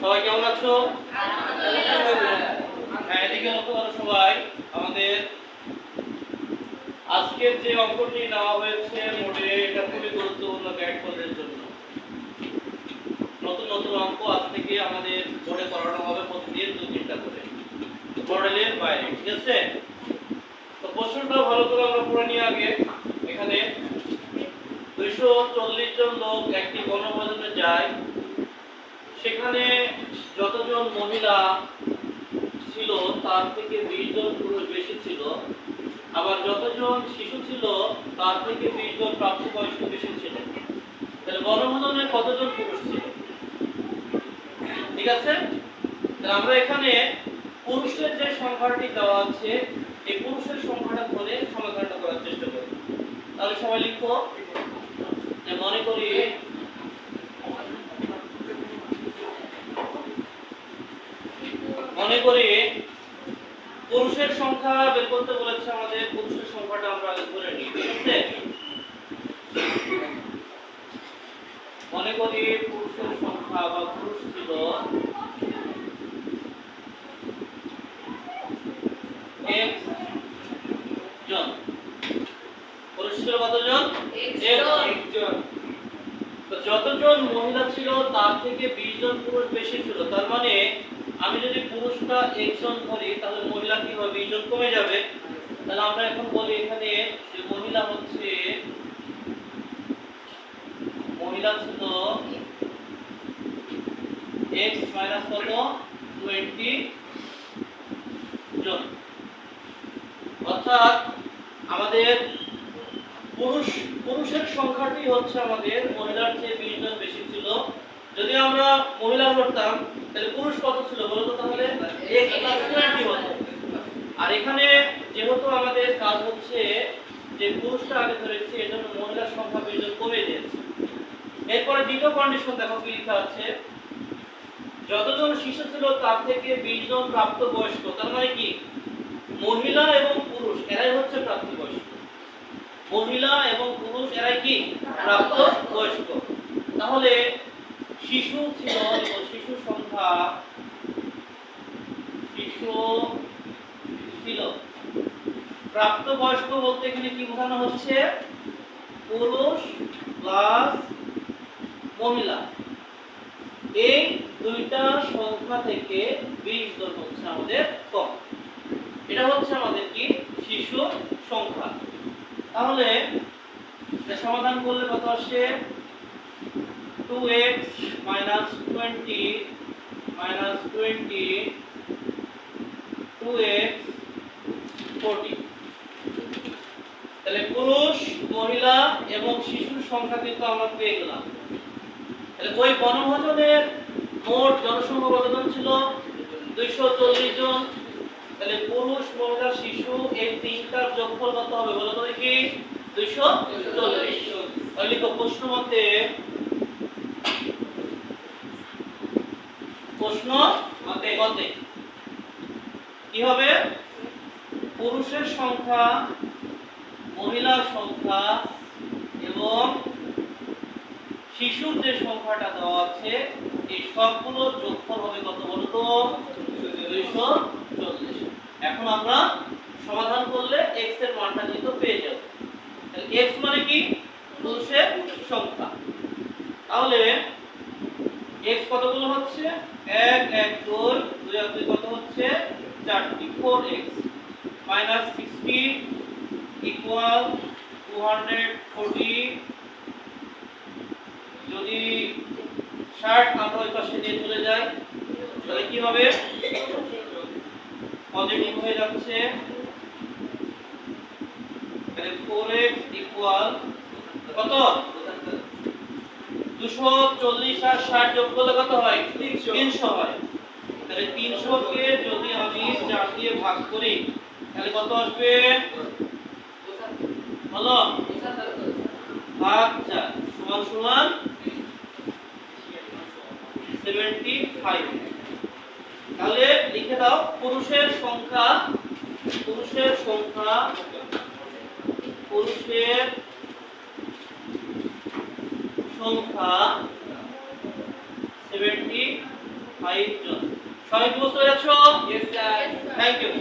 সবাই কেমন আছো? হ্যাঁ, এদিকে লক্ষ্য করো সবাই। আমাদের আজকের যে অঙ্কটি নেওয়া হয়েছে মোটে এটা খুবই গুরুত্বপূর্ণ গাইড করদের জন্য। নতুন নতুন অঙ্ক আজ থেকে আমাদের বোর্ডে করানো হবে প্রতিদিন 2-3টা করে মডেলের বাইরে, ঠিক আছে? তো প্রশ্নটা ভালো করে আমরা পড়ে নিয়ে আগে। এখানে 240 জন লোক একটি বনভোজনে যায়। সেখানে যতজন মহিলা ছিল তার থেকে 20 জন পুরুষ বেশি ছিল, আবার যতজন শিশু ছিল তার থেকে 20 জন প্রাপ্তবয়স্ক বেশি ছিল। তাহলে বনভোজনে কতজন পুরুষ ছিল? ঠিক আছে, তাহলে আমরা এখানে পুরুষের যে সংখ্যাটি দেওয়া আছে এই পুরুষের সংখ্যাটা ধরে সমাধানটা করার চেষ্টা করি। তাহলে সবাই লিখো যে মনে করি পুরুষের সংখ্যা বের করতে বলেছে আমাদের। পুরুষের সংখ্যাটা আমরা আগে ধরে নিই, ঠিক আছে? মনে করি পুরুষের সংখ্যা বা পুরুষ ছিল x জন। পুরুষ ছিল কতজন? x জন। তো যতজন মহিলা ছিল তার থেকে 20 জন পুরুষ বেশি ছিল। তার মানে আমি যদি পুরুষটা x জন ধরি তাহলে মহিলা কি হবে? 20 জন কমে যাবে। তাহলে আমরা এখন বলি এখানে যে মহিলা ছিল x মাইনাস কত? 20 জন। অর্থাৎ আমাদের পুরুষের সংখ্যাটি হচ্ছে আমাদের মহিলার চেয়ে 20 জন বেশি ছিল। যদি আমরা মহিলা ধরতাম তাহলে পুরুষ কত ছিল বলো তো? তাহলে x প্লাস 20 হতো। আর এখানে যেহেতু আমাদের কাজ হচ্ছে যে পুরুষটা আগে ধরেছি, এজন্য মহিলার সংখ্যা 20 জন কমে দিয়েছে। এরপরে দ্বিতীয় কন্ডিশন দেখো কি লেখা আছে, যতজন শিশু ছিল তার থেকে 20 জন প্রাপ্তবয়স্ক। তার মানে কি মহিলা এবং পুরুষ এরাই হচ্ছে প্রাপ্তবয়স্ক। মহিলা এবং পুরুষ এরাই কি প্রাপ্তবয়স্ক। তাহলে শিশু ছিল, শিশু সংখ্যা ছিল। প্রাপ্তবয়স্ক বলতে এখানে কি বোঝানো হচ্ছে? পুরুষ প্লাস মহিলা। এই দুইটা সংখ্যা থেকে 20 জন হচ্ছে আমাদের কম। এটা হচ্ছে আমাদের কি শিশু সংখ্যা। তাহলে এটা সমাধান করলে কত আসে? 2x minus 20 minus 20 2x 40। তাহলে পুরুষ, মহিলা এবং শিশুর সংখ্যা কিন্তু আমরা পেয়ে গেলাম। তাহলে ওই বনভোজনের মোট জনসংখ্যা কতজন ছিল? 240 জন। তাহলে পুরুষ, মহিলা, শিশু এই তিনটার যোগফল কত হবে বলো তো দেখি? 240। তাহলে লিখো প্রশ্ন মতে কি হবে? পুরুষের সংখ্যা, মহিলার সংখ্যা এবং শিশুর যে সংখ্যাটা দেওয়া আছে এই সবগুলোর যোগফল হবে কত বলো তো? 240। এখন আমরা সমাধান করলে x এর মানটা কিন্তু পেয়ে যাব। তাহলে x মানে কি? পুরুষের সংখ্যা। তাহলে x কতগুলো হচ্ছে? 1 1 2 2 আর 2 কত হচ্ছে? 4টি। 4x minus 60 equal 240। যদি 60 আমরা ওই পাশে নিয়ে চলে যাই তাহলে কি হবে? পজিটিভ হয়ে যাচ্ছে। তাহলে 4x equal কত? 240 আর 60 যোগ করলে কত হয়? 300 হয়। তাহলে 300 কে যদি আমি 4 দিয়ে ভাগ করি তাহলে কত আসবে? বলো। ভাগ 4 সমান সমান 75। তাহলে লিখে দাও পুরুষের সংখ্যা 75 5 জন। সবাই কি বুঝতে পেরেছো? Yes, sir. Thank you.